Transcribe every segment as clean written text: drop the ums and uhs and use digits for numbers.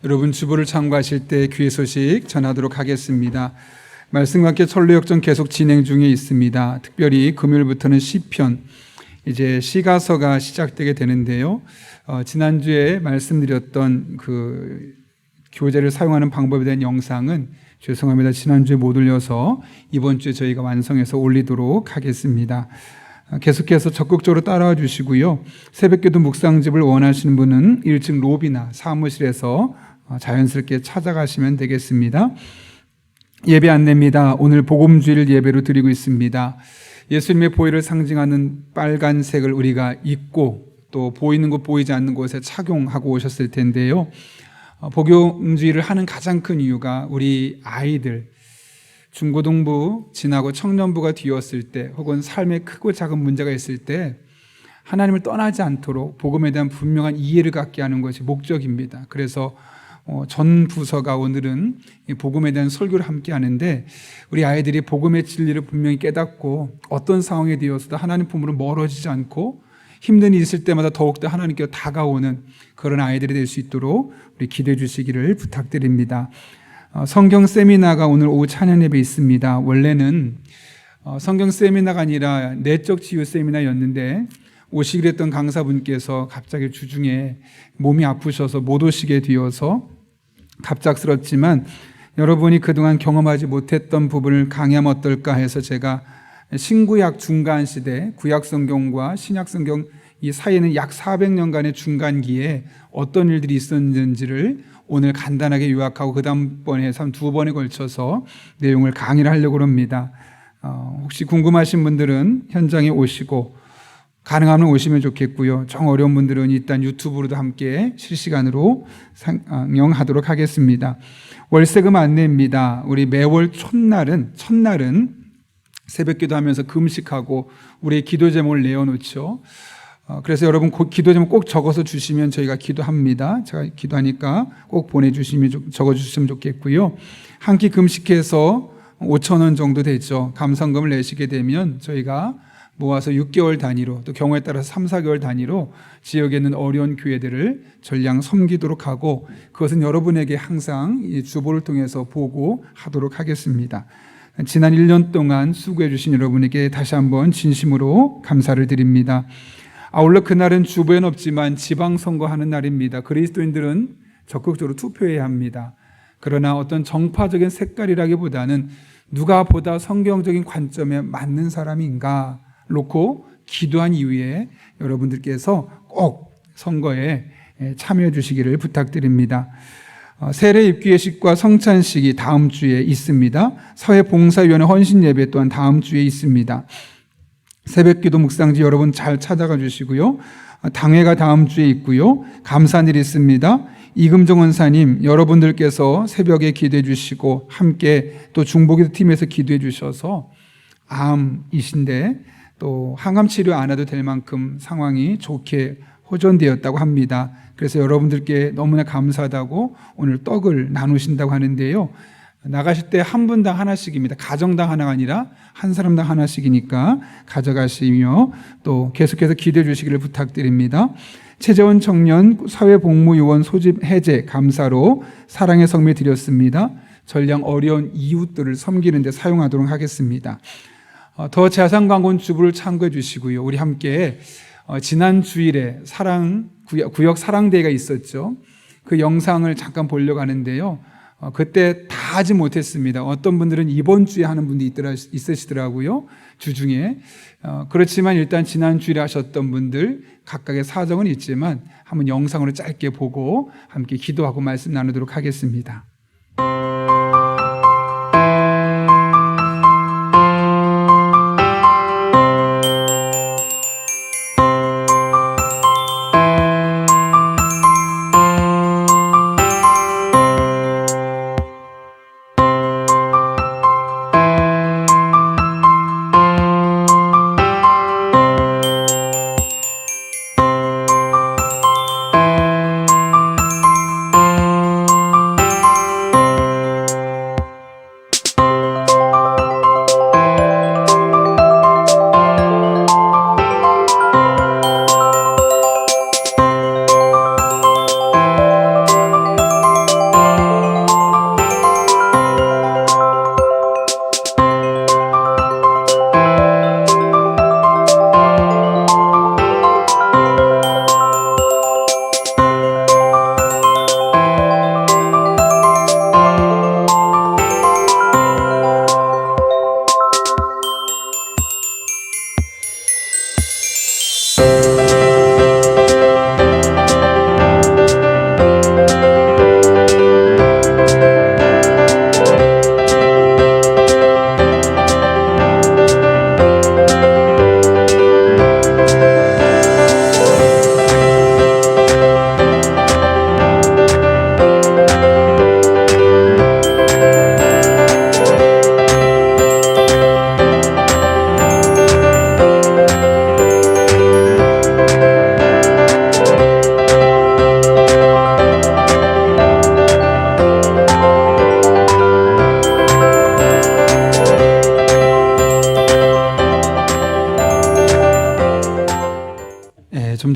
여러분 주보를 참고하실 때 귀의 소식 전하도록 하겠습니다. 말씀과 함께 선로역전 계속 진행 중에 있습니다. 특별히 금요일부터는 시편, 이제 시가서가 시작되게 되는데요. 지난주에 말씀드렸던 그 교재를 사용하는 방법에 대한 영상은 죄송합니다. 지난주에 못 올려서 이번 주에 저희가 완성해서 올리도록 하겠습니다. 계속해서 적극적으로 따라와 주시고요. 새벽기도 묵상집을 원하시는 분은 1층 로비나 사무실에서 자연스럽게 찾아가시면 되겠습니다. 예배 안내입니다. 오늘 복음주일 예배로 드리고 있습니다. 예수님의 보혈을 상징하는 빨간색을 우리가 입고 또 보이는 곳 보이지 않는 곳에 착용하고 오셨을 텐데요. 복음주일을 하는 가장 큰 이유가 우리 아이들, 중고등부 지나고 청년부가 뒤었을 때 혹은 삶에 크고 작은 문제가 있을 때 하나님을 떠나지 않도록 복음에 대한 분명한 이해를 갖게 하는 것이 목적입니다. 그래서 전 부서가 오늘은 복음에 대한 설교를 함께 하는데 우리 아이들이 복음의 진리를 분명히 깨닫고 어떤 상황에 되어서도 하나님 품으로 멀어지지 않고 힘든 일이 있을 때마다 더욱더 하나님께 다가오는 그런 아이들이 될 수 있도록 우리 기도해 주시기를 부탁드립니다. 성경 세미나가 오늘 오후 찬양 예배 있습니다. 원래는 성경 세미나가 아니라 내적 치유 세미나였는데 오시기로 했던 강사분께서 갑자기 주중에 몸이 아프셔서 못 오시게 되어서 갑작스럽지만 여러분이 그동안 경험하지 못했던 부분을 강의하면 어떨까 해서 제가 신구약 중간 시대 구약 성경과 신약 성경 이 사이에는 약 400년간의 중간기에 어떤 일들이 있었는지를 오늘 간단하게 요약하고 그 다음번에 해서 두 번에 걸쳐서 내용을 강의를 하려고 합니다. 혹시 궁금하신 분들은 현장에 오시고 가능하면 오시면 좋겠고요. 정 어려운 분들은 일단 유튜브로도 함께 실시간으로 상영하도록 하겠습니다. 월세금 안내입니다. 우리 매월 첫날은 새벽기도 하면서 금식하고 우리의 기도 제목을 내어놓죠. 그래서 여러분 기도 제목 꼭 적어서 주시면 저희가 기도합니다. 제가 기도하니까 꼭 보내주시면 적어주시면 좋겠고요. 한 끼 금식해서 5,000원 정도 되죠. 감성금을 내시게 되면 저희가 모아서 6개월 단위로 또 경우에 따라서 3, 4개월 단위로 지역에 있는 어려운 교회들을 전량 섬기도록 하고 그것은 여러분에게 항상 이 주보를 통해서 보고하도록 하겠습니다. 지난 1년 동안 수고해 주신 여러분에게 다시 한번 진심으로 감사를 드립니다. 아울러 그날은 주보에는 없지만 지방선거하는 날입니다. 그리스도인들은 적극적으로 투표해야 합니다. 그러나 어떤 정파적인 색깔이라기보다는 누가 보다 성경적인 관점에 맞는 사람인가 놓고 기도한 이후에 여러분들께서 꼭 선거에 참여해 주시기를 부탁드립니다. 세례 입기예식과 성찬식이 다음 주에 있습니다. 사회봉사위원회 헌신예배 또한 다음 주에 있습니다. 새벽기도 묵상지 여러분 잘 찾아가 주시고요. 당회가 다음 주에 있고요. 감사일이 있습니다. 이금정 원사님 여러분들께서 새벽에 기도해 주시고 함께 또 중보기도 팀에서 기도해 주셔서 암이신데 또 항암 치료 안 해도 될 만큼 상황이 좋게 호전되었다고 합니다. 그래서 여러분들께 너무나 감사하다고 오늘 떡을 나누신다고 하는데요. 나가실 때 한 분당 하나씩입니다. 가정당 하나가 아니라 한 사람당 하나씩이니까 가져가시며 또 계속해서 기도해 주시기를 부탁드립니다. 최재원 청년 사회복무요원 소집 해제 감사로 사랑의 성미 드렸습니다. 전량 어려운 이웃들을 섬기는 데 사용하도록 하겠습니다. 더 자산 광고는 주부를 참고해 주시고요. 우리 함께 지난 주일에 구역 사랑대회가 있었죠. 그 영상을 잠깐 보려고 하는데요. 그때 다 하지 못했습니다. 어떤 분들은 이번 주에 하는 분도 있으시더라고요. 주중에. 그렇지만 일단 지난 주일에 하셨던 분들 각각의 사정은 있지만 한번 영상으로 짧게 보고 함께 기도하고 말씀 나누도록 하겠습니다.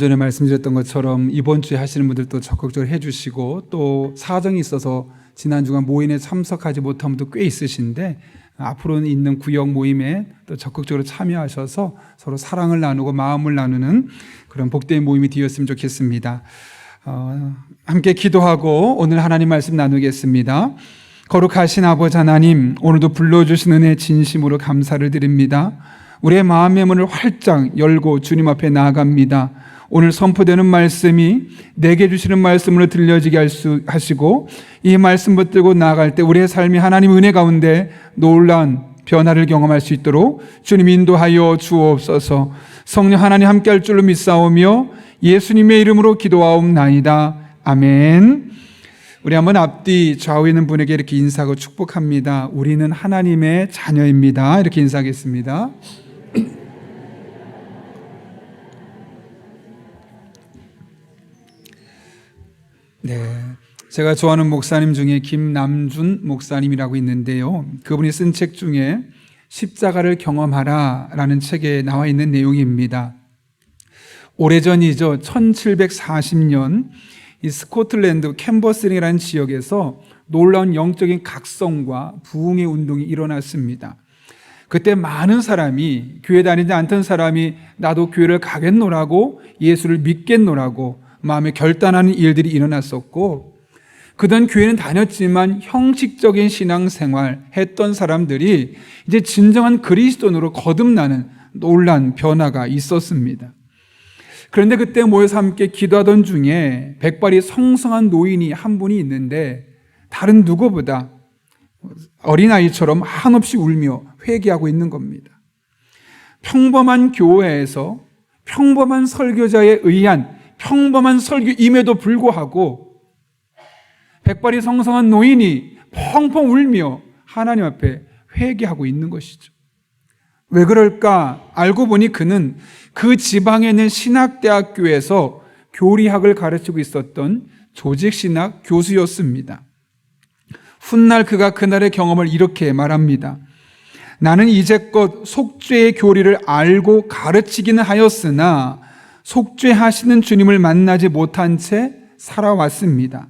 전에 말씀드렸던 것처럼 이번 주에 하시는 분들도 적극적으로 해주시고, 또 사정이 있어서 지난 주간 모임에 참석하지 못한 분도 꽤 있으신데 앞으로는 있는 구역 모임에 또 적극적으로 참여하셔서 서로 사랑을 나누고 마음을 나누는 그런 복된 모임이 되었으면 좋겠습니다. 함께 기도하고 오늘 하나님 말씀 나누겠습니다. 거룩하신 아버지 하나님, 오늘도 불러주신 은혜 진심으로 감사를 드립니다. 우리의 마음의 문을 활짝 열고 주님 앞에 나아갑니다. 오늘 선포되는 말씀이 내게 주시는 말씀으로 들려지게 하시고, 이 말씀 붙들고 나아갈 때 우리의 삶이 하나님 은혜 가운데 놀라운 변화를 경험할 수 있도록 주님 인도하여 주옵소서. 성령 하나님 함께할 줄로 믿사오며 예수님의 이름으로 기도하옵나이다. 아멘. 우리 한번 앞뒤 좌우에 있는 분에게 이렇게 인사하고 축복합니다. 우리는 하나님의 자녀입니다. 이렇게 인사하겠습니다. 네, 제가 좋아하는 목사님 중에 김남준 목사님이라고 있는데요, 그분이 쓴 책 중에 십자가를 경험하라 라는 책에 나와 있는 내용입니다. 오래전이죠. 1740년 이 스코틀랜드 캔버스링이라는 지역에서 놀라운 영적인 각성과 부흥의 운동이 일어났습니다. 그때 많은 사람이, 교회 다니지 않던 사람이 나도 교회를 가겠노라고, 예수를 믿겠노라고 마음에 결단하는 일들이 일어났었고, 그전 교회는 다녔지만 형식적인 신앙생활 했던 사람들이 이제 진정한 그리스도인으로 거듭나는 놀라운 변화가 있었습니다. 그런데 그때 모여서 함께 기도하던 중에 백발이 성성한 노인이 한 분이 있는데, 다른 누구보다 어린아이처럼 한없이 울며 회개하고 있는 겁니다. 평범한 교회에서 평범한 설교자에 의한 평범한 설교임에도 불구하고 백발이 성성한 노인이 펑펑 울며 하나님 앞에 회개하고 있는 것이죠. 왜 그럴까? 알고 보니 그는 그 지방에 있는 신학대학교에서 교리학을 가르치고 있었던 조직신학 교수였습니다. 훗날 그가 그날의 경험을 이렇게 말합니다. 나는 이제껏 속죄의 교리를 알고 가르치기는 하였으나 속죄하시는 주님을 만나지 못한 채 살아왔습니다.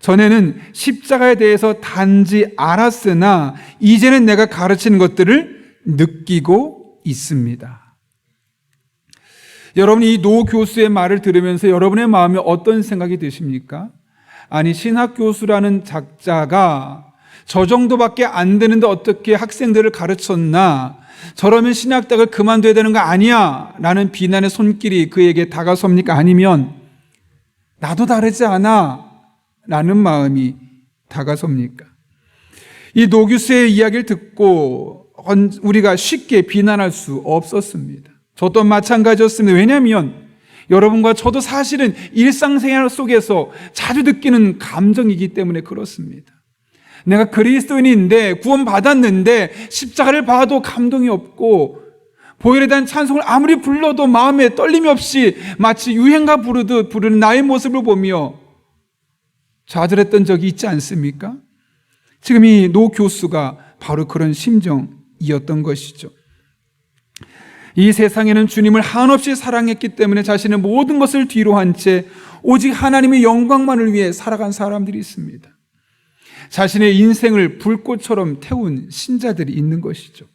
전에는 십자가에 대해서 단지 알았으나 이제는 내가 가르치는 것들을 느끼고 있습니다. 여러분이 이 노 교수의 말을 들으면서 여러분의 마음에 어떤 생각이 드십니까? 아니, 신학교수라는 작자가 저 정도밖에 안 되는데 어떻게 학생들을 가르쳤나? 저러면 신학대학을 그만둬야 되는 거 아니야? 라는 비난의 손길이 그에게 다가섭니까? 아니면 나도 다르지 않아? 라는 마음이 다가섭니까? 이 노 교수의 이야기를 듣고 우리가 쉽게 비난할 수 없었습니다. 저 또한 마찬가지였습니다. 왜냐하면 여러분과 저도 사실은 일상생활 속에서 자주 느끼는 감정이기 때문에 그렇습니다. 내가 그리스도인인데 구원받았는데 십자가를 봐도 감동이 없고, 보혈에 대한 찬송을 아무리 불러도 마음에 떨림이 없이 마치 유행가 부르듯 부르는 나의 모습을 보며 좌절했던 적이 있지 않습니까? 지금 이 노 교수가 바로 그런 심정이었던 것이죠. 이 세상에는 주님을 한없이 사랑했기 때문에 자신의 모든 것을 뒤로 한 채 오직 하나님의 영광만을 위해 살아간 사람들이 있습니다. 자신의 인생을 불꽃처럼 태운 신자들이 있는 것이죠.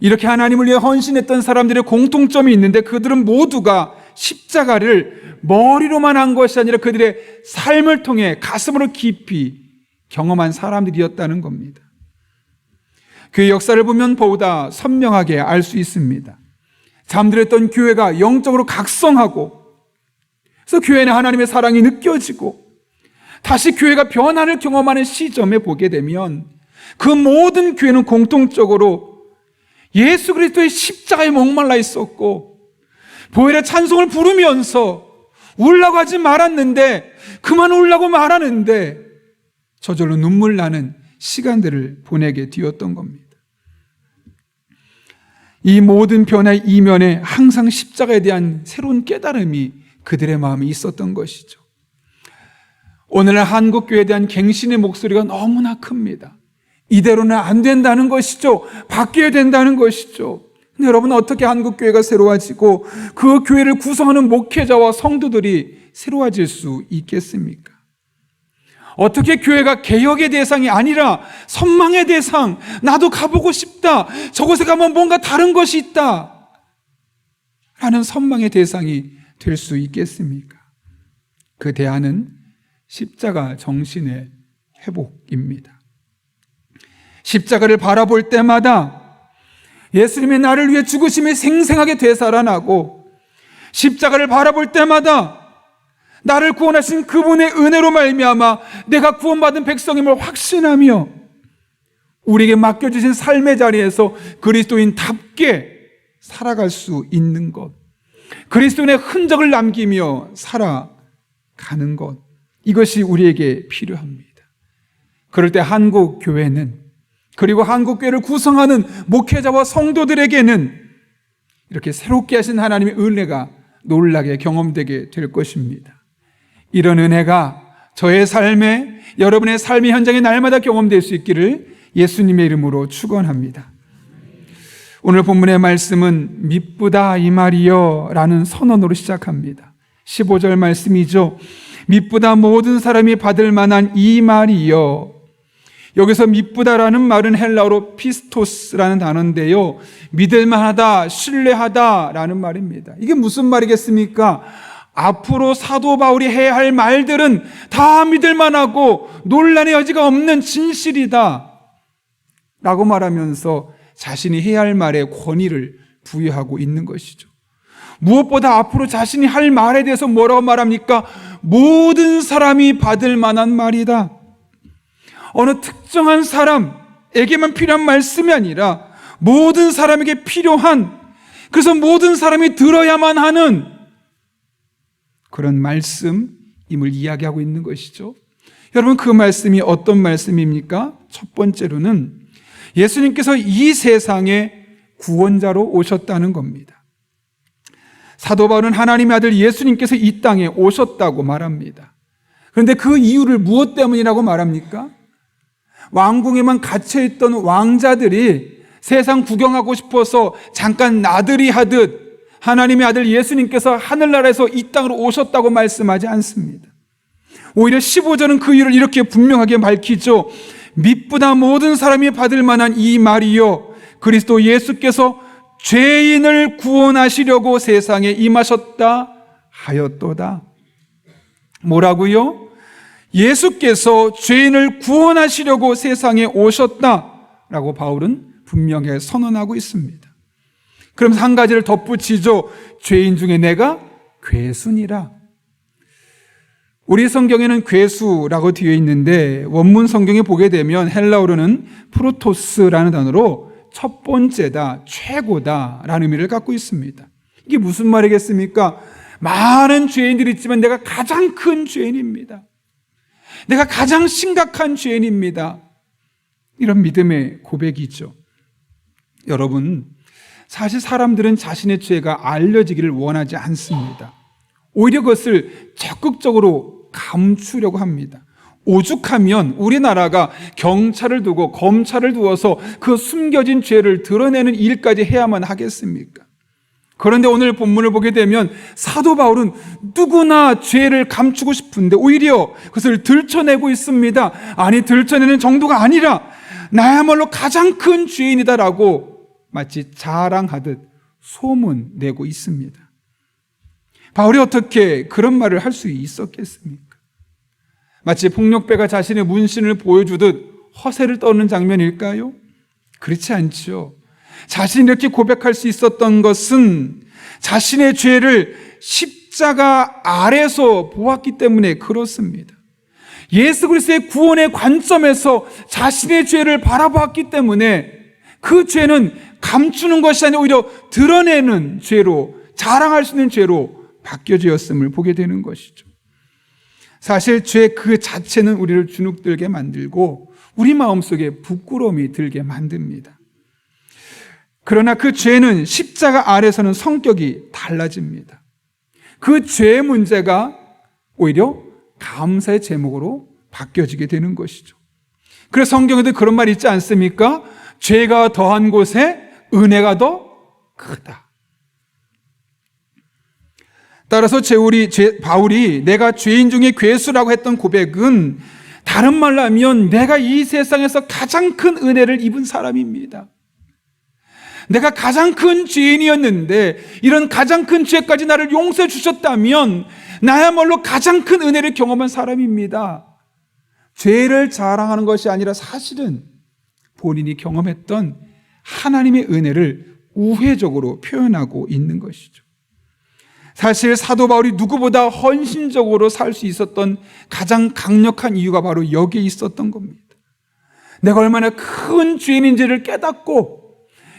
이렇게 하나님을 위해 헌신했던 사람들의 공통점이 있는데, 그들은 모두가 십자가를 머리로만 한 것이 아니라 그들의 삶을 통해 가슴으로 깊이 경험한 사람들이었다는 겁니다. 교회 역사를 보면 보다 선명하게 알 수 있습니다. 잠들었던 교회가 영적으로 각성하고, 그래서 교회는 하나님의 사랑이 느껴지고 다시 교회가 변화를 경험하는 시점에 보게 되면 그 모든 교회는 공통적으로 예수 그리스도의 십자가에 목말라 있었고, 보혈의 찬송을 부르면서 울라고 하지 말았는데, 그만 울라고 말하는데 저절로 눈물 나는 시간들을 보내게 되었던 겁니다. 이 모든 변화의 이면에 항상 십자가에 대한 새로운 깨달음이 그들의 마음에 있었던 것이죠. 오늘날 한국교회에 대한 갱신의 목소리가 너무나 큽니다. 이대로는 안 된다는 것이죠. 바뀌어야 된다는 것이죠. 근데 여러분, 어떻게 한국교회가 새로워지고 그 교회를 구성하는 목회자와 성도들이 새로워질 수 있겠습니까? 어떻게 교회가 개혁의 대상이 아니라 선망의 대상, 나도 가보고 싶다, 저곳에 가면 뭔가 다른 것이 있다 라는 선망의 대상이 될 수 있겠습니까? 그 대안은 십자가 정신의 회복입니다. 십자가를 바라볼 때마다 예수님이 나를 위해 죽으심이 생생하게 되살아나고, 십자가를 바라볼 때마다 나를 구원하신 그분의 은혜로 말미암아 내가 구원받은 백성임을 확신하며 우리에게 맡겨주신 삶의 자리에서 그리스도인답게 살아갈 수 있는 것, 그리스도인의 흔적을 남기며 살아가는 것, 이것이 우리에게 필요합니다. 그럴 때 한국 교회는, 그리고 한국 교회를 구성하는 목회자와 성도들에게는 이렇게 새롭게 하신 하나님의 은혜가 놀라게 경험되게 될 것입니다. 이런 은혜가 저의 삶에, 여러분의 삶의 현장에 날마다 경험될 수 있기를 예수님의 이름으로 축원합니다. 오늘 본문의 말씀은 미쁘다 이 말이여 라는 선언으로 시작합니다. 15절 말씀이죠. 미쁘다 모든 사람이 받을 만한 이 말이여. 여기서 미쁘다라는 말은 헬라어로 피스토스라는 단어인데요, 믿을만하다, 신뢰하다라는 말입니다. 이게 무슨 말이겠습니까? 앞으로 사도 바울이 해야 할 말들은 다 믿을만하고 논란의 여지가 없는 진실이다 라고 말하면서 자신이 해야 할 말에 권위를 부여하고 있는 것이죠. 무엇보다 앞으로 자신이 할 말에 대해서 뭐라고 말합니까? 모든 사람이 받을 만한 말이다. 어느 특정한 사람에게만 필요한 말씀이 아니라 모든 사람에게 필요한, 그래서 모든 사람이 들어야만 하는 그런 말씀임을 이야기하고 있는 것이죠. 여러분, 그 말씀이 어떤 말씀입니까? 첫 번째로는 예수님께서 이 세상에 구원자로 오셨다는 겁니다. 사도 바울은 하나님의 아들 예수님께서 이 땅에 오셨다고 말합니다. 그런데 그 이유를 무엇 때문이라고 말합니까? 왕궁에만 갇혀있던 왕자들이 세상 구경하고 싶어서 잠깐 나들이 하듯 하나님의 아들 예수님께서 하늘나라에서 이 땅으로 오셨다고 말씀하지 않습니다. 오히려 15절은 그 이유를 이렇게 분명하게 밝히죠. 미쁘다 모든 사람이 받을 만한 이 말이요, 그리스도 예수께서 죄인을 구원하시려고 세상에 임하셨다 하였도다. 뭐라고요? 예수께서 죄인을 구원하시려고 세상에 오셨다라고 바울은 분명히 선언하고 있습니다. 그러면서 한 가지를 덧붙이죠. 죄인 중에 내가 괴순이라. 우리 성경에는 괴수라고 되어 있는데 원문 성경에 보게 되면 헬라어로는 프로토스라는 단어로 첫 번째다, 최고다 라는 의미를 갖고 있습니다. 이게 무슨 말이겠습니까? 많은 죄인들이 있지만 내가 가장 큰 죄인입니다. 내가 가장 심각한 죄인입니다. 이런 믿음의 고백이죠. 여러분, 사실 사람들은 자신의 죄가 알려지기를 원하지 않습니다. 오히려 그것을 적극적으로 감추려고 합니다. 오죽하면 우리나라가 경찰을 두고 검찰을 두어서 그 숨겨진 죄를 드러내는 일까지 해야만 하겠습니까? 그런데 오늘 본문을 보게 되면 사도 바울은 누구나 죄를 감추고 싶은데 오히려 그것을 들춰내고 있습니다. 아니, 들춰내는 정도가 아니라 나야말로 가장 큰 죄인이다라고 마치 자랑하듯 소문내고 있습니다. 바울이 어떻게 그런 말을 할 수 있었겠습니까? 마치 폭력배가 자신의 문신을 보여주듯 허세를 떠는 장면일까요? 그렇지 않죠. 자신이 이렇게 고백할 수 있었던 것은 자신의 죄를 십자가 아래서 보았기 때문에 그렇습니다. 예수 그리스도의 구원의 관점에서 자신의 죄를 바라보았기 때문에 그 죄는 감추는 것이 아니라 오히려 드러내는 죄로, 자랑할 수 있는 죄로 바뀌어졌음을 보게 되는 것이죠. 사실 죄 그 자체는 우리를 주눅들게 만들고 우리 마음속에 부끄러움이 들게 만듭니다. 그러나 그 죄는 십자가 아래서는 성격이 달라집니다. 그 죄의 문제가 오히려 감사의 제목으로 바뀌어지게 되는 것이죠. 그래서 성경에도 그런 말이 있지 않습니까? 죄가 더한 곳에 은혜가 더 크다. 따라서 바울이 내가 죄인 중에 괴수라고 했던 고백은 다른 말로 하면 내가 이 세상에서 가장 큰 은혜를 입은 사람입니다. 내가 가장 큰 죄인이었는데 이런 가장 큰 죄까지 나를 용서해 주셨다면 나야말로 가장 큰 은혜를 경험한 사람입니다. 죄를 자랑하는 것이 아니라 사실은 본인이 경험했던 하나님의 은혜를 우회적으로 표현하고 있는 것이죠. 사실 사도 바울이 누구보다 헌신적으로 살 수 있었던 가장 강력한 이유가 바로 여기에 있었던 겁니다. 내가 얼마나 큰 죄인인지를 깨닫고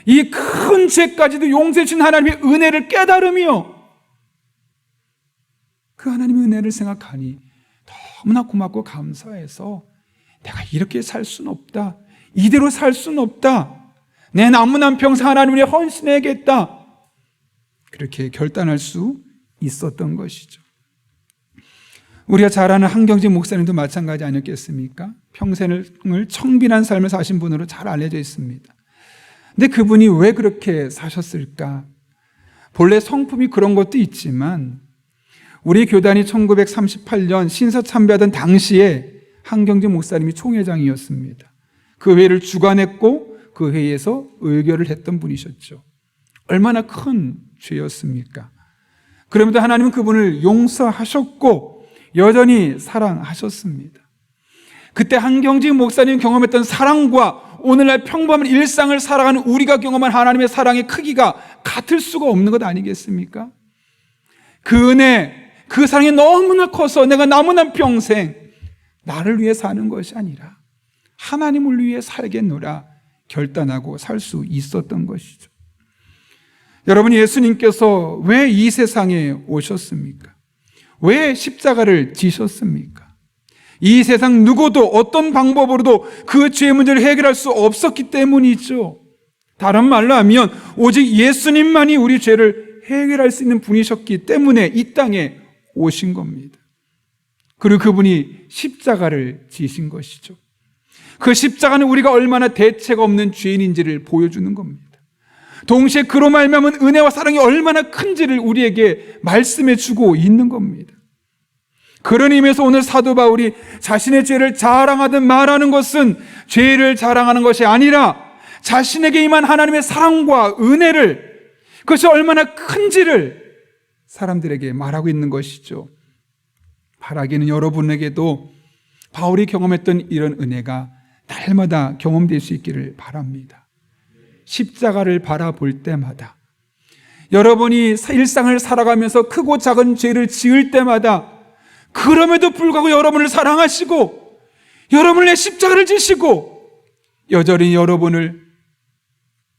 이 큰 죄까지도 용서해 주신 하나님의 은혜를 깨달으며 그 하나님의 은혜를 생각하니 너무나 고맙고 감사해서 내가 이렇게 살 수는 없다. 이대로 살 수는 없다. 내 남은 한 평생 하나님을 위해 헌신해야겠다. 그렇게 결단할 수 있었던 것이죠. 우리가 잘 아는 한경직 목사님도 마찬가지 아니었겠습니까? 평생을 청빈한 삶을 사신 분으로 잘 알려져 있습니다. 근데 그분이 왜 그렇게 사셨을까? 본래 성품이 그런 것도 있지만 우리 교단이 1938년 신사 참배하던 당시에 한경직 목사님이 총회장이었습니다. 그 회의를 주관했고 그 회의에서 의결을 했던 분이셨죠. 얼마나 큰 죄였습니까? 그럼에도 하나님은 그분을 용서하셨고 여전히 사랑하셨습니다. 그때 한경직 목사님 경험했던 사랑과 오늘날 평범한 일상을 살아가는 우리가 경험한 하나님의 사랑의 크기가 같을 수가 없는 것 아니겠습니까? 그 은혜, 그 사랑이 너무나 커서 내가 남은 한 평생 나를 위해 사는 것이 아니라 하나님을 위해 살겠노라 결단하고 살 수 있었던 것이죠. 여러분, 예수님께서 왜 이 세상에 오셨습니까? 왜 십자가를 지셨습니까? 이 세상 누구도 어떤 방법으로도 그 죄의 문제를 해결할 수 없었기 때문이죠. 다른 말로 하면 오직 예수님만이 우리 죄를 해결할 수 있는 분이셨기 때문에 이 땅에 오신 겁니다. 그리고 그분이 십자가를 지신 것이죠. 그 십자가는 우리가 얼마나 대책 없는 죄인인지를 보여주는 겁니다. 동시에 그로 말미암은 은혜와 사랑이 얼마나 큰지를 우리에게 말씀해 주고 있는 겁니다. 그런 의미에서 오늘 사도 바울이 자신의 죄를 자랑하듯 말하는 것은 죄를 자랑하는 것이 아니라 자신에게 임한 하나님의 사랑과 은혜를, 그것이 얼마나 큰지를 사람들에게 말하고 있는 것이죠. 바라기는 여러분에게도 바울이 경험했던 이런 은혜가 날마다 경험될 수 있기를 바랍니다. 십자가를 바라볼 때마다, 여러분이 일상을 살아가면서 크고 작은 죄를 지을 때마다 그럼에도 불구하고 여러분을 사랑하시고 여러분을 내 십자가를 지시고 여전히 여러분을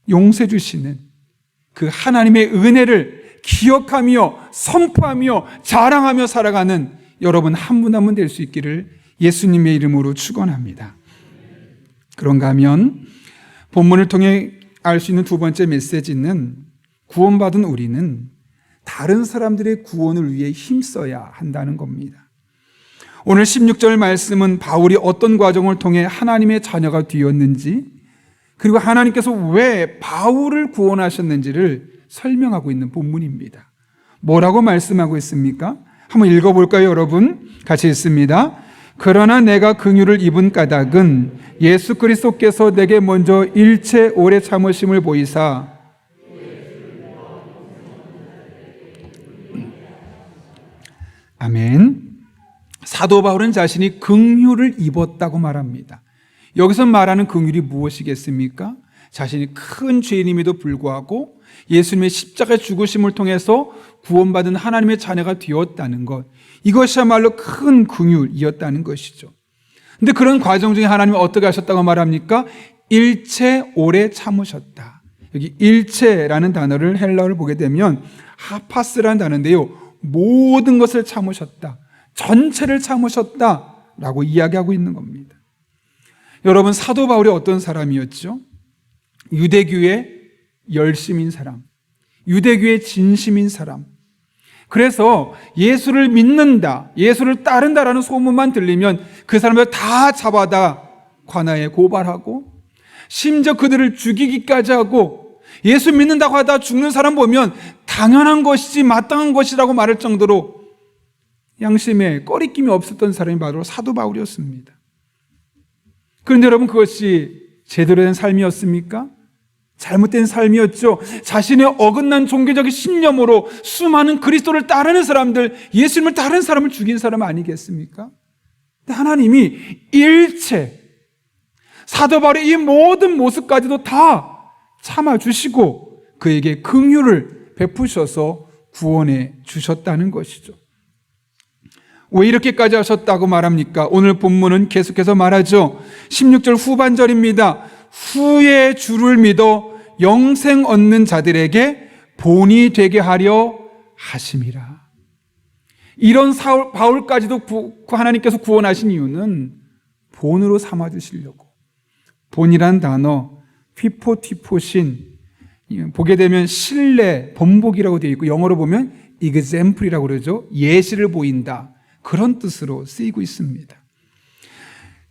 용서해 주시는 그 하나님의 은혜를 기억하며 선포하며 자랑하며 살아가는 여러분 한 분 한 분 될 수 있기를 예수님의 이름으로 축원합니다. 그런가 하면 본문을 통해 알 수 있는 두 번째 메시지는 구원받은 우리는 다른 사람들의 구원을 위해 힘써야 한다는 겁니다. 오늘 16절 말씀은 바울이 어떤 과정을 통해 하나님의 자녀가 되었는지, 그리고 하나님께서 왜 바울을 구원하셨는지를 설명하고 있는 본문입니다. 뭐라고 말씀하고 있습니까? 한번 읽어볼까요, 여러분? 같이 읽습니다. 그러나 내가 긍휼을 입은 까닭은 예수 그리스도께서 내게 먼저 일체 오래 참으심을 보이사 아멘. 사도 바울은 자신이 긍휼을 입었다고 말합니다. 여기서 말하는 긍휼이 무엇이겠습니까? 자신이 큰 죄인임에도 불구하고 예수님의 십자가 죽으심을 통해서 구원받은 하나님의 자녀가 되었다는 것, 이것이야말로 큰 긍휼이었다는 것이죠. 근데 그런 과정 중에 하나님은 어떻게 하셨다고 말합니까? 일체 오래 참으셨다. 여기 일체라는 단어를 헬라어를 보게 되면 하파스라는 단어인데요, 모든 것을 참으셨다, 전체를 참으셨다라고 이야기하고 있는 겁니다. 여러분, 사도 바울이 어떤 사람이었죠? 유대교의 열심인 사람, 유대교의 진심인 사람. 그래서 예수를 믿는다, 예수를 따른다라는 소문만 들리면 그 사람들 다 잡아다 관아에 고발하고 심지어 그들을 죽이기까지 하고 예수 믿는다고 하다 죽는 사람 보면 당연한 것이지 마땅한 것이라고 말할 정도로 양심에 꺼리낌이 없었던 사람이 바로 사도 바울이었습니다. 그런데 여러분, 그것이 제대로 된 삶이었습니까? 잘못된 삶이었죠. 자신의 어긋난 종교적인 신념으로 수많은 그리스도를 따르는 사람들, 예수님을 따르는 사람을 죽인 사람 아니겠습니까? 근데 하나님이 일체 사도 바울의 이 모든 모습까지도 다 참아주시고 그에게 긍휼을 베푸셔서 구원해 주셨다는 것이죠. 왜 이렇게까지 하셨다고 말합니까? 오늘 본문은 계속해서 말하죠. 16절 후반절입니다. 후에 주를 믿어 영생 얻는 자들에게 본이 되게 하려 하심이라. 이런 바울까지도 하나님께서 구원하신 이유는 본으로 삼아주시려고. 본이란 단어 휘포티포신, 보게 되면 신뢰, 번복이라고 되어 있고 영어로 보면 example이라고 그러죠. 예시를 보인다, 그런 뜻으로 쓰이고 있습니다.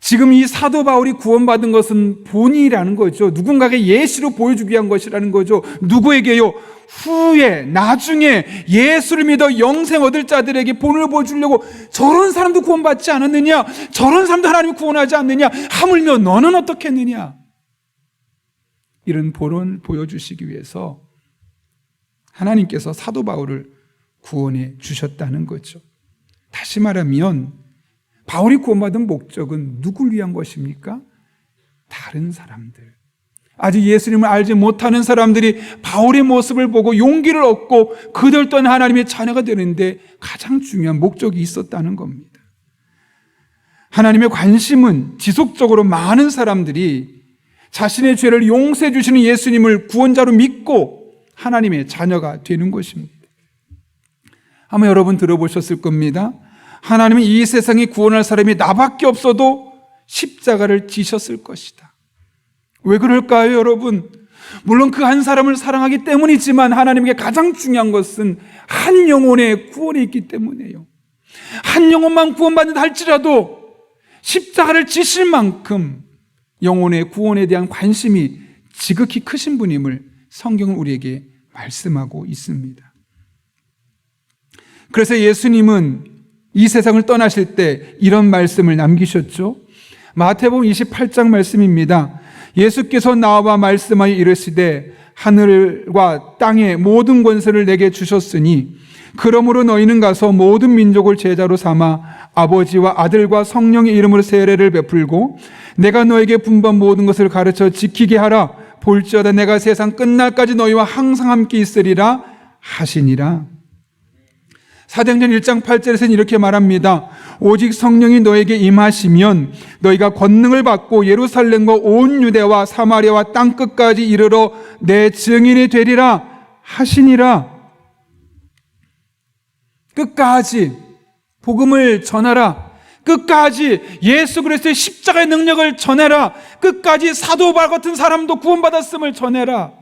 지금 이 사도 바울이 구원받은 것은 본이라는 거죠. 누군가에게 예시로 보여주기 위한 것이라는 거죠. 누구에게요? 후에 나중에 예수를 믿어 영생 얻을 자들에게 본을 보여주려고. 저런 사람도 구원받지 않았느냐? 저런 사람도 하나님이 구원하지 않느냐? 하물며 너는 어떻겠느냐? 이런 본을 보여주시기 위해서 하나님께서 사도 바울을 구원해 주셨다는 거죠. 다시 말하면 바울이 구원받은 목적은 누굴 위한 것입니까? 다른 사람들, 아직 예수님을 알지 못하는 사람들이 바울의 모습을 보고 용기를 얻고 그들 또한 하나님의 자녀가 되는데 가장 중요한 목적이 있었다는 겁니다. 하나님의 관심은 지속적으로 많은 사람들이 자신의 죄를 용서해 주시는 예수님을 구원자로 믿고 하나님의 자녀가 되는 것입니다. 아마 여러분 들어보셨을 겁니다. 하나님은 이 세상에 구원할 사람이 나밖에 없어도 십자가를 지셨을 것이다. 왜 그럴까요, 여러분? 물론 그 한 사람을 사랑하기 때문이지만 하나님께 가장 중요한 것은 한 영혼의 구원이 있기 때문이에요. 한 영혼만 구원받는다 할지라도 십자가를 지실 만큼 영혼의 구원에 대한 관심이 지극히 크신 분임을 성경은 우리에게 말씀하고 있습니다. 그래서 예수님은 이 세상을 떠나실 때 이런 말씀을 남기셨죠. 마태복음 28장 말씀입니다. 예수께서 나와 말씀하여 이르시되 하늘과 땅의 모든 권세를 내게 주셨으니 그러므로 너희는 가서 모든 민족을 제자로 삼아 아버지와 아들과 성령의 이름으로 세례를 베풀고 내가 너에게 분반 모든 것을 가르쳐 지키게 하라. 볼지어다 내가 세상 끝날까지 너희와 항상 함께 있으리라 하시니라. 사도행전 1장 8절에서는 이렇게 말합니다. 오직 성령이 너에게 임하시면 너희가 권능을 받고 예루살렘과 온 유대와 사마리아와 땅끝까지 이르러 내 증인이 되리라 하시니라. 끝까지 복음을 전하라. 끝까지 예수 그리스도의 십자가의 능력을 전해라. 끝까지 사도 바울 같은 사람도 구원받았음을 전해라.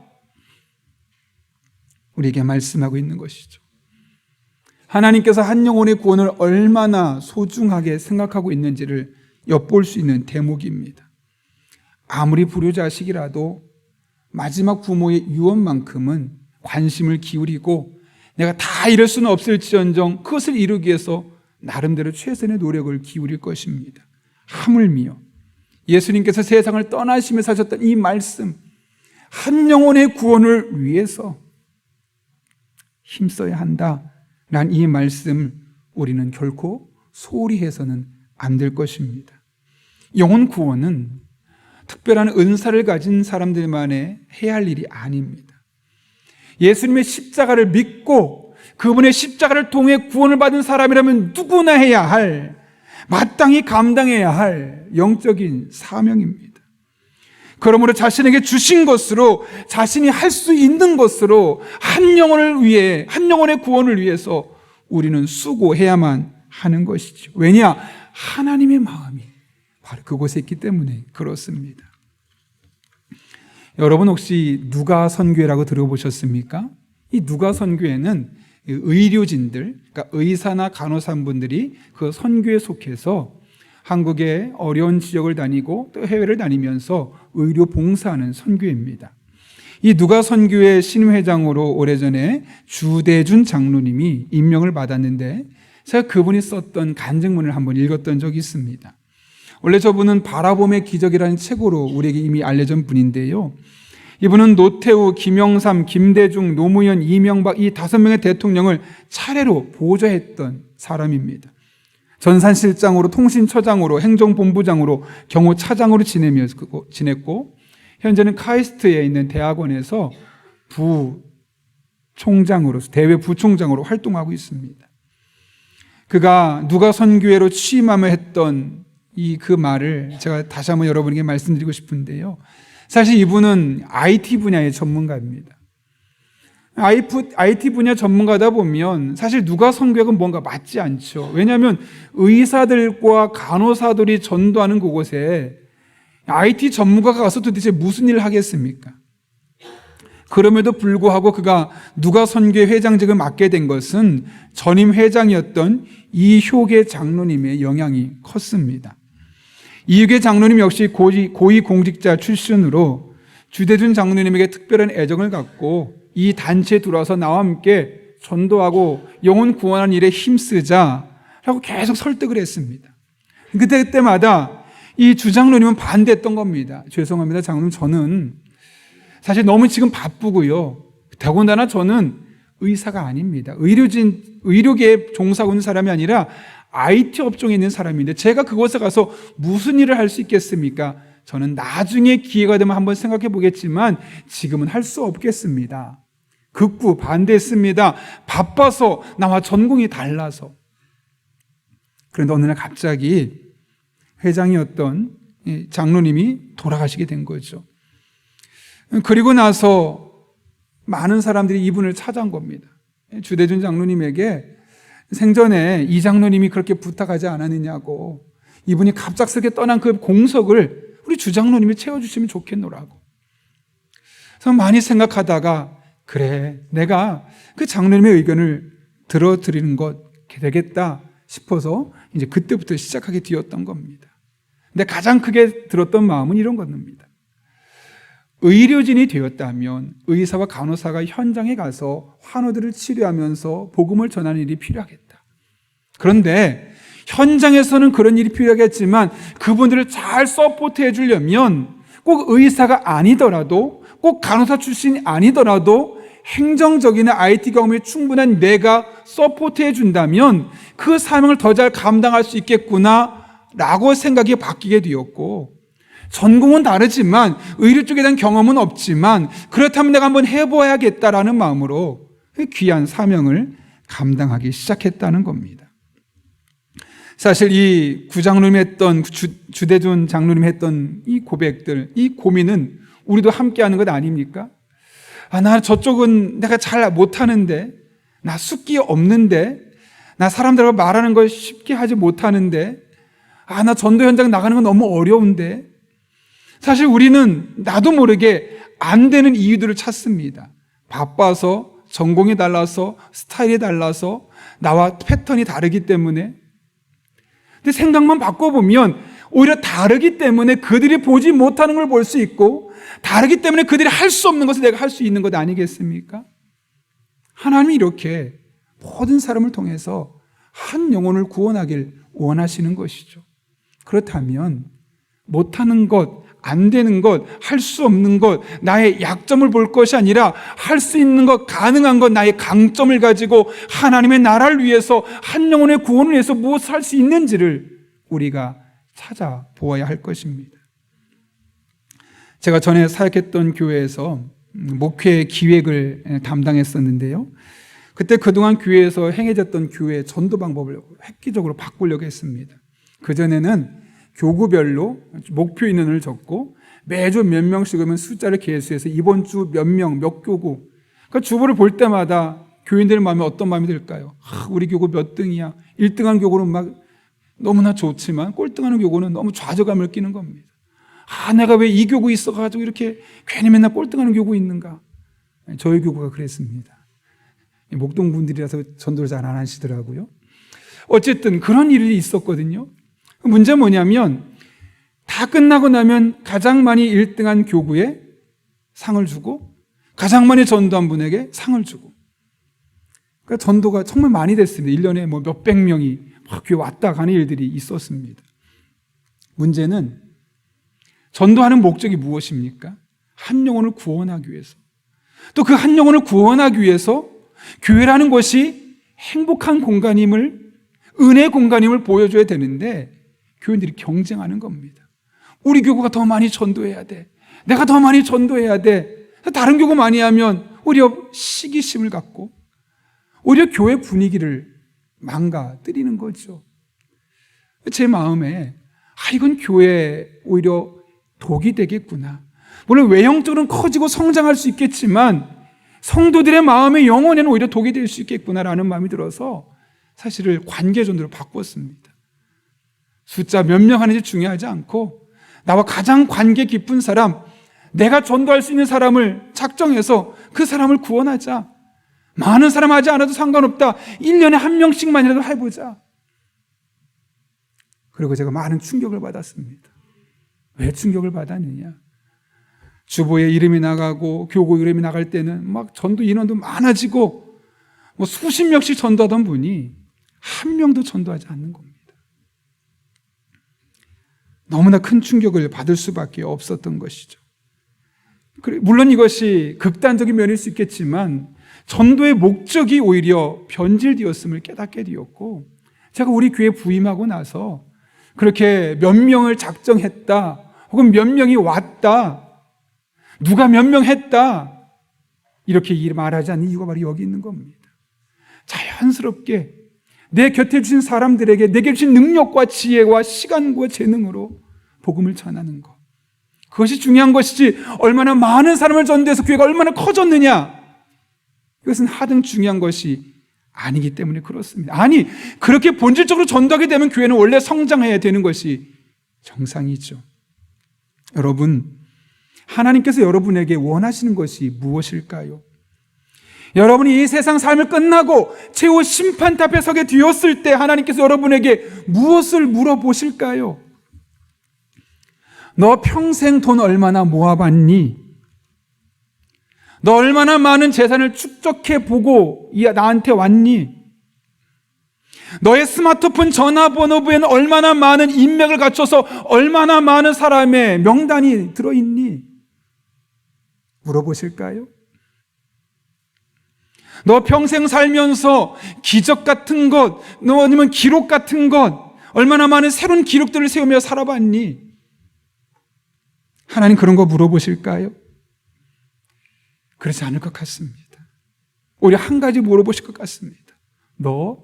우리에게 말씀하고 있는 것이죠. 하나님께서 한 영혼의 구원을 얼마나 소중하게 생각하고 있는지를 엿볼 수 있는 대목입니다. 아무리 불효자식이라도 마지막 부모의 유언만큼은 관심을 기울이고 내가 다 이룰 수는 없을지언정 그것을 이루기 위해서 나름대로 최선의 노력을 기울일 것입니다. 하물며 예수님께서 세상을 떠나시면서 하셨던 이 말씀, 한 영혼의 구원을 위해서 힘써야 한다 란 이 말씀 우리는 결코 소홀히 해서는 안 될 것입니다. 영혼 구원은 특별한 은사를 가진 사람들만의 해야 할 일이 아닙니다. 예수님의 십자가를 믿고 그분의 십자가를 통해 구원을 받은 사람이라면 누구나 해야 할, 마땅히 감당해야 할 영적인 사명입니다. 그러므로 자신에게 주신 것으로, 자신이 할 수 있는 것으로 한 영혼을 위해, 한 영혼의 구원을 위해서 우리는 수고해야만 하는 것이죠. 왜냐? 하나님의 마음이 바로 그곳에 있기 때문에 그렇습니다. 여러분 혹시 누가 선교회라고 들어보셨습니까? 이 누가 선교회는 의료진들, 그러니까 의사나 간호사분들이 그 선교에 속해서 한국의 어려운 지역을 다니고 또 해외를 다니면서 의료 봉사하는 선교회입니다. 이 누가 선교회 신회장으로 오래전에 주대준 장로님이 임명을 받았는데 제가 그분이 썼던 간증문을 한번 읽었던 적이 있습니다. 원래 저분은 바라봄의 기적이라는 책으로 우리에게 이미 알려진 분인데요. 이분은 노태우, 김영삼, 김대중, 노무현, 이명박 이 5명의 대통령을 차례로 보좌했던 사람입니다. 전산실장으로, 통신처장으로, 행정본부장으로, 경호차장으로 지냈고 현재는 카이스트에 있는 대학원에서 부총장으로서 대외 부총장으로 활동하고 있습니다. 그가 누가 선교회로 취임하며 했던 그 말을 제가 다시 한번 여러분에게 말씀드리고 싶은데요. 사실 이분은 IT 분야의 전문가입니다. IT 분야 전문가다 보면 사실 누가 선교회가 뭔가 맞지 않죠. 왜냐하면 의사들과 간호사들이 전도하는 그곳에 IT 전문가가 가서 도대체 무슨 일을 하겠습니까? 그럼에도 불구하고 그가 누가 선교회 회장직을 맡게 된 것은 전임 회장이었던 이효계 장로님의 영향이 컸습니다. 이효계 장로님 역시 고위공직자 출신으로 주대준 장로님에게 특별한 애정을 갖고 이 단체에 들어와서 나와 함께 전도하고 영혼 구원하는 일에 힘쓰자라고 계속 설득을 했습니다. 그때마다 이 주장로님은 반대했던 겁니다. 죄송합니다, 장로님. 저는 사실 너무 지금 바쁘고요. 더군다나 저는 의사가 아닙니다. 의료계에 종사하고 있는 사람이 아니라 IT 업종에 있는 사람인데 제가 그곳에 가서 무슨 일을 할 수 있겠습니까? 저는 나중에 기회가 되면 한번 생각해 보겠지만 지금은 할 수 없겠습니다. 극구 반대했습니다. 바빠서, 나와 전공이 달라서. 그런데 어느 날 갑자기 회장이었던 장로님이 돌아가시게 된 거죠. 그리고 나서 많은 사람들이 이분을 찾아온 겁니다. 주대준 장로님에게 생전에 이 장로님이 그렇게 부탁하지 않았느냐고, 이분이 갑작스럽게 떠난 그 공석을 우리 주 장로님이 채워주시면 좋겠노라고. 그래서 많이 생각하다가 그래, 내가 그 장로님의 의견을 들어드리는 것 되겠다 싶어서 이제 그때부터 시작하게 되었던 겁니다. 근데 가장 크게 들었던 마음은 이런 겁니다. 의료진이 되었다면 의사와 간호사가 현장에 가서 환우들을 치료하면서 복음을 전하는 일이 필요하겠다. 그런데 현장에서는 그런 일이 필요하겠지만 그분들을 잘 서포트해 주려면 꼭 의사가 아니더라도, 꼭 간호사 출신이 아니더라도 행정적이나 IT 경험이 충분한 내가 서포트해 준다면 그 사명을 더 잘 감당할 수 있겠구나 라고 생각이 바뀌게 되었고, 전공은 다르지만 의료 쪽에 대한 경험은 없지만 그렇다면 내가 한번 해봐야겠다라는 마음으로 귀한 사명을 감당하기 시작했다는 겁니다. 사실 이 구장로님이 했던, 주대준 장로님이 했던 이 고백들, 이 고민은 우리도 함께 하는 것 아닙니까? 나 저쪽은 내가 잘 못하는데, 나 숫기 없는데, 나 사람들하고 말하는 걸 쉽게 하지 못하는데, 나 전도 현장 나가는 건 너무 어려운데. 사실 우리는 나도 모르게 안 되는 이유들을 찾습니다. 바빠서, 전공이 달라서, 스타일이 달라서, 나와 패턴이 다르기 때문에. 근데 생각만 바꿔보면 오히려 다르기 때문에 그들이 보지 못하는 걸 볼 수 있고, 다르기 때문에 그들이 할 수 없는 것을 내가 할 수 있는 것 아니겠습니까? 하나님이 이렇게 모든 사람을 통해서 한 영혼을 구원하길 원하시는 것이죠. 그렇다면 못하는 것, 안 되는 것, 할 수 없는 것, 나의 약점을 볼 것이 아니라 할 수 있는 것, 가능한 것, 나의 강점을 가지고 하나님의 나라를 위해서, 한 영혼의 구원을 위해서 무엇을 할 수 있는지를 우리가 찾아보아야 할 것입니다. 제가 전에 사역했던 교회에서 목회 기획을 담당했었는데요. 그때 그동안 교회에서 행해졌던 교회의 전도 방법을 획기적으로 바꾸려고 했습니다. 그전에는 교구별로 목표 인원을 적고 매주 몇 명씩 오면 숫자를 계수해서 이번 주 몇 명, 몇 교구. 그러니까 주보를 볼 때마다 교인들 마음에 어떤 마음이 들까요? 우리 교구 몇 등이야. 1등한 교구는 막 너무나 좋지만 꼴등하는 교구는 너무 좌절감을 끼는 겁니다. 내가 왜 이 교구 있어가지고 이렇게 괜히 맨날 꼴등하는 교구 있는가? 저희 교구가 그랬습니다. 목동 분들이라서 전도를 잘 안 하시더라고요. 어쨌든 그런 일이 있었거든요. 문제는 뭐냐면 다 끝나고 나면 가장 많이 1등한 교구에 상을 주고 가장 많이 전도한 분에게 상을 주고. 그러니까 전도가 정말 많이 됐습니다. 1년에 뭐 몇백 명이 막 교회 왔다 가는 일들이 있었습니다. 문제는 전도하는 목적이 무엇입니까? 한 영혼을 구원하기 위해서. 또 그 한 영혼을 구원하기 위해서 교회라는 것이 행복한 공간임을, 은혜 공간임을 보여줘야 되는데 교인들이 경쟁하는 겁니다. 우리 교구가 더 많이 전도해야 돼. 내가 더 많이 전도해야 돼. 다른 교구 많이 하면 오히려 시기심을 갖고 오히려 교회 분위기를 망가뜨리는 거죠. 제 마음에 이건 교회에 오히려 독이 되겠구나. 물론 외형적으로는 커지고 성장할 수 있겠지만 성도들의 마음의 영혼에는 오히려 독이 될 수 있겠구나라는 마음이 들어서 사실을 관계전도로 바꿨습니다. 숫자 몇 명 하는지 중요하지 않고 나와 가장 관계 깊은 사람, 내가 전도할 수 있는 사람을 작정해서 그 사람을 구원하자. 많은 사람 하지 않아도 상관없다. 1년에 한 명씩만이라도 해보자. 그리고 제가 많은 충격을 받았습니다. 왜 충격을 받았느냐? 주보에 이름이 나가고 교구 이름이 나갈 때는 막 전도 인원도 많아지고 뭐 수십 명씩 전도하던 분이 한 명도 전도하지 않는 겁니다. 너무나 큰 충격을 받을 수밖에 없었던 것이죠. 물론 이것이 극단적인 면일 수 있겠지만 전도의 목적이 오히려 변질되었음을 깨닫게 되었고, 제가 우리 교회 부임하고 나서 그렇게 몇 명을 작정했다 혹은 몇 명이 왔다, 누가 몇 명 했다 이렇게 말하지 않는 이유가 바로 여기 있는 겁니다. 자연스럽게 내 곁에 주신 사람들에게 내게 주신 능력과 지혜와 시간과 재능으로 복음을 전하는 것, 그것이 중요한 것이지 얼마나 많은 사람을 전도해서 교회가 얼마나 커졌느냐, 이것은 하등 중요한 것이 아니기 때문에 그렇습니다. 아니, 그렇게 본질적으로 전도하게 되면 교회는 원래 성장해야 되는 것이 정상이죠. 여러분, 하나님께서 여러분에게 원하시는 것이 무엇일까요? 여러분이 이 세상 삶을 끝나고 최후 심판대 앞에 서게 되었을 때 하나님께서 여러분에게 무엇을 물어보실까요? 너 평생 돈 얼마나 모아봤니? 너 얼마나 많은 재산을 축적해보고 나한테 왔니? 너의 스마트폰 전화번호부에는 얼마나 많은 인맥을 갖춰서 얼마나 많은 사람의 명단이 들어있니? 물어보실까요? 너 평생 살면서 기적 같은 것, 너 아니면 기록 같은 것, 얼마나 많은 새로운 기록들을 세우며 살아봤니? 하나님 그런 거 물어보실까요? 그렇지 않을 것 같습니다. 오히려 한 가지 물어보실 것 같습니다. 너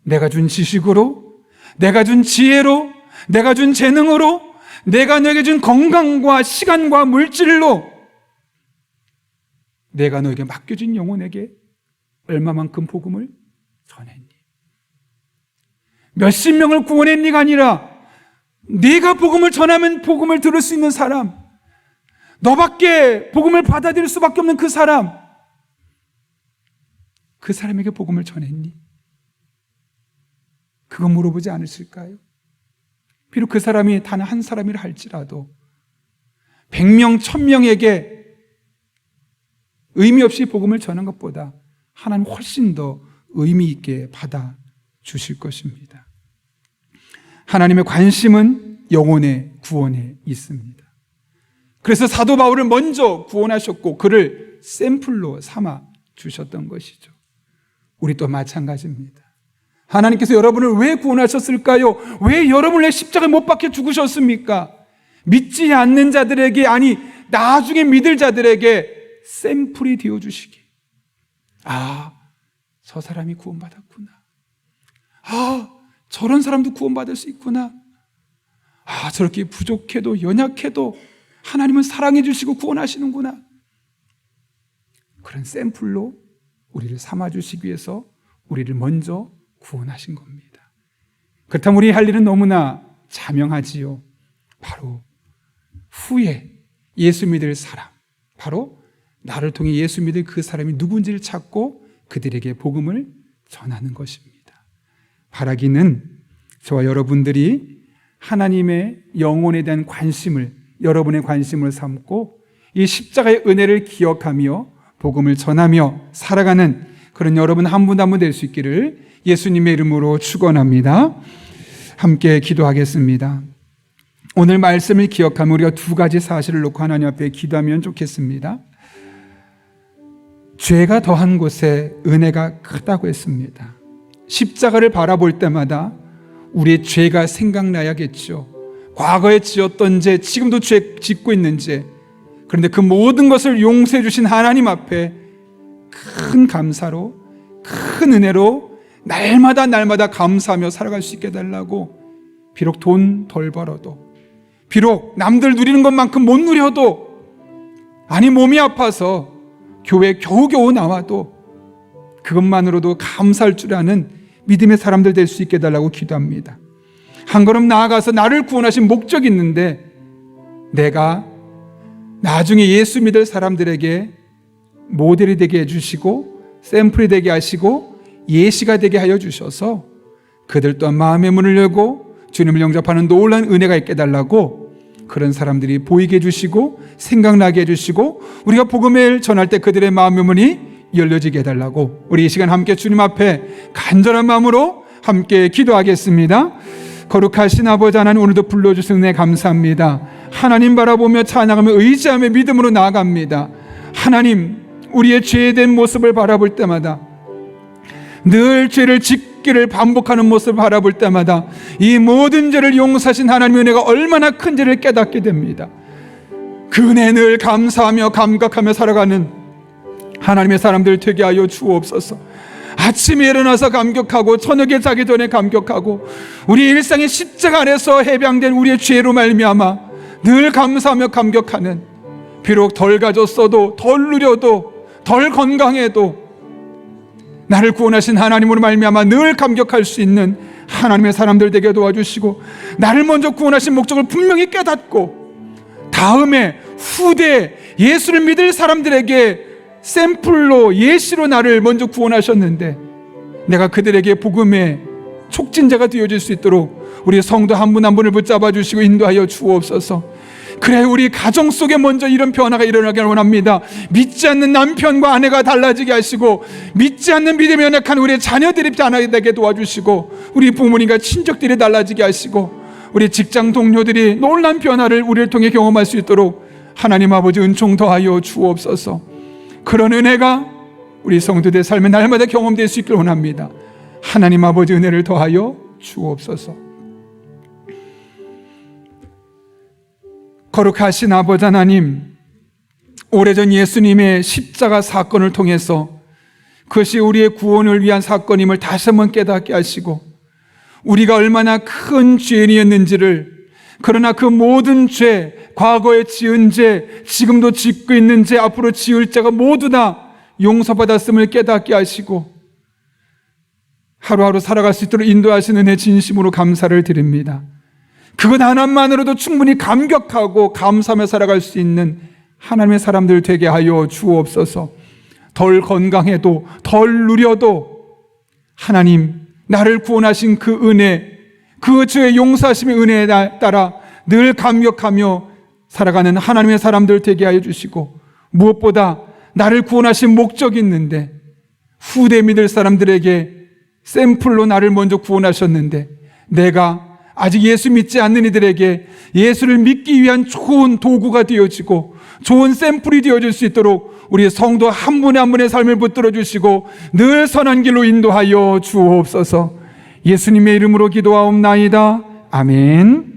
내가 준 지식으로, 내가 준 지혜로, 내가 준 재능으로, 내가 너에게 준 건강과 시간과 물질로 내가 너에게 맡겨진 영혼에게 얼마만큼 복음을 전했니? 몇십 명을 구원했니가 아니라 네가 복음을 전하면 복음을 들을 수 있는 사람, 너밖에 복음을 받아들일 수밖에 없는 그 사람에게 복음을 전했니? 그거 물어보지 않으실까요? 비록 그 사람이 단 한 사람이라 할지라도 100명, 1000명에게 의미 없이 복음을 전한 것보다 하나님 훨씬 더 의미 있게 받아주실 것입니다. 하나님의 관심은 영혼의 구원에 있습니다. 그래서 사도 바울을 먼저 구원하셨고 그를 샘플로 삼아 주셨던 것이죠. 우리 또 마찬가지입니다. 하나님께서 여러분을 왜 구원하셨을까요? 왜 여러분을 왜 십자가에 못 박혀 죽으셨습니까? 믿지 않는 자들에게, 아니 나중에 믿을 자들에게 샘플이 되어주시기. 저 사람이 구원받았구나. 저런 사람도 구원받을 수 있구나. 저렇게 부족해도 연약해도 하나님은 사랑해 주시고 구원하시는구나. 그런 샘플로 우리를 삼아주시기 위해서 우리를 먼저 구원하신 겁니다. 그렇다면 우리 할 일은 너무나 자명하지요. 바로 후에 예수 믿을 사람, 바로 나를 통해 예수 믿을 그 사람이 누군지를 찾고 그들에게 복음을 전하는 것입니다. 바라기는 저와 여러분들이 하나님의 영혼에 대한 관심을, 여러분의 관심을 삼고 이 십자가의 은혜를 기억하며 복음을 전하며 살아가는 그런 여러분 한 분 한 분 될 수 있기를 예수님의 이름으로 축원합니다. 함께 기도하겠습니다. 오늘 말씀을 기억하며 우리가 두 가지 사실을 놓고 하나님 앞에 기도하면 좋겠습니다. 죄가 더한 곳에 은혜가 크다고 했습니다. 십자가를 바라볼 때마다 우리의 죄가 생각나야겠죠. 과거에 지었던 죄, 지금도 죄 짓고 있는 죄, 그런데 그 모든 것을 용서해 주신 하나님 앞에 큰 감사로, 큰 은혜로 날마다 감사하며 살아갈 수 있게 해달라고, 비록 돈 덜 벌어도, 비록 남들 누리는 것만큼 못 누려도, 아니 몸이 아파서 교회 겨우겨우 나와도 그것만으로도 감사할 줄 아는 믿음의 사람들 될 수 있게 해달라고 기도합니다. 한 걸음 나아가서 나를 구원하신 목적이 있는데 내가 나중에 예수 믿을 사람들에게 모델이 되게 해주시고 샘플이 되게 하시고 예시가 되게 하여 주셔서 그들 또한 마음의 문을 열고 주님을 영접하는 놀라운 은혜가 있게 해달라고, 그런 사람들이 보이게 해주시고 생각나게 해주시고 우리가 복음을 전할 때 그들의 마음의 문이 열려지게 해달라고, 우리 이 시간 함께 주님 앞에 간절한 마음으로 함께 기도하겠습니다. 거룩하신 아버지 하나님, 오늘도 불러주신 은혜 감사합니다. 하나님 바라보며 찬양하며 의지하며 믿음으로 나아갑니다. 하나님, 우리의 죄된 모습을 바라볼 때마다, 늘 죄를 짓기를 반복하는 모습을 바라볼 때마다 이 모든 죄를 용서하신 하나님의 은혜가 얼마나 큰지를 깨닫게 됩니다. 그 은혜에 늘 감사하며 감격하며 살아가는 하나님의 사람들 되게 하여 주옵소서. 아침에 일어나서 감격하고 저녁에 자기 전에 감격하고 우리 일상의 십자가 안에서 해방된 우리의 죄로 말미암아 늘 감사하며 감격하는, 비록 덜 가졌어도 덜 누려도 덜 건강해도 나를 구원하신 하나님으로 말미암아 늘 감격할 수 있는 하나님의 사람들 되게 도와주시고, 나를 먼저 구원하신 목적을 분명히 깨닫고 다음에 후대 예수를 믿을 사람들에게 샘플로 예시로 나를 먼저 구원하셨는데 내가 그들에게 복음의 촉진자가 되어질 수 있도록 우리 성도 한 분 한 분을 붙잡아 주시고 인도하여 주옵소서. 그래, 우리 가정 속에 먼저 이런 변화가 일어나길 원합니다. 믿지 않는 남편과 아내가 달라지게 하시고, 믿지 않는 믿음이 연약한 우리 자녀들이 변화되게 도와주시고, 우리 부모님과 친척들이 달라지게 하시고, 우리 직장 동료들이 놀라운 변화를 우리를 통해 경험할 수 있도록 하나님 아버지 은총 더하여 주옵소서. 그런 은혜가 우리 성도들의 삶에 날마다 경험될 수 있길 원합니다. 하나님 아버지 은혜를 더하여 주옵소서. 거룩하신 아버지 하나님, 오래전 예수님의 십자가 사건을 통해서 그것이 우리의 구원을 위한 사건임을 다시 한번 깨닫게 하시고, 우리가 얼마나 큰 죄인이었는지를, 그러나 그 모든 죄, 과거에 지은 죄, 지금도 짓고 있는 죄, 앞으로 지을 죄가 모두 다 용서받았음을 깨닫게 하시고 하루하루 살아갈 수 있도록 인도하시는 은혜 진심으로 감사를 드립니다. 그것 하나만으로도 충분히 감격하고 감사하며 살아갈 수 있는 하나님의 사람들 되게 하여 주옵소서. 덜 건강해도 덜 누려도 하나님, 나를 구원하신 그 은혜, 그 죄의 용서하심의 은혜에 따라 늘 감격하며 살아가는 하나님의 사람들 되게 하여 주시고, 무엇보다 나를 구원하신 목적이 있는데 후대 믿을 사람들에게 샘플로 나를 먼저 구원하셨는데 내가 아직 예수 믿지 않는 이들에게 예수를 믿기 위한 좋은 도구가 되어지고 좋은 샘플이 되어질 수 있도록 우리 성도 한 분의 한 분의 삶을 붙들어 주시고 늘 선한 길로 인도하여 주옵소서. 예수님의 이름으로 기도하옵나이다. 아멘.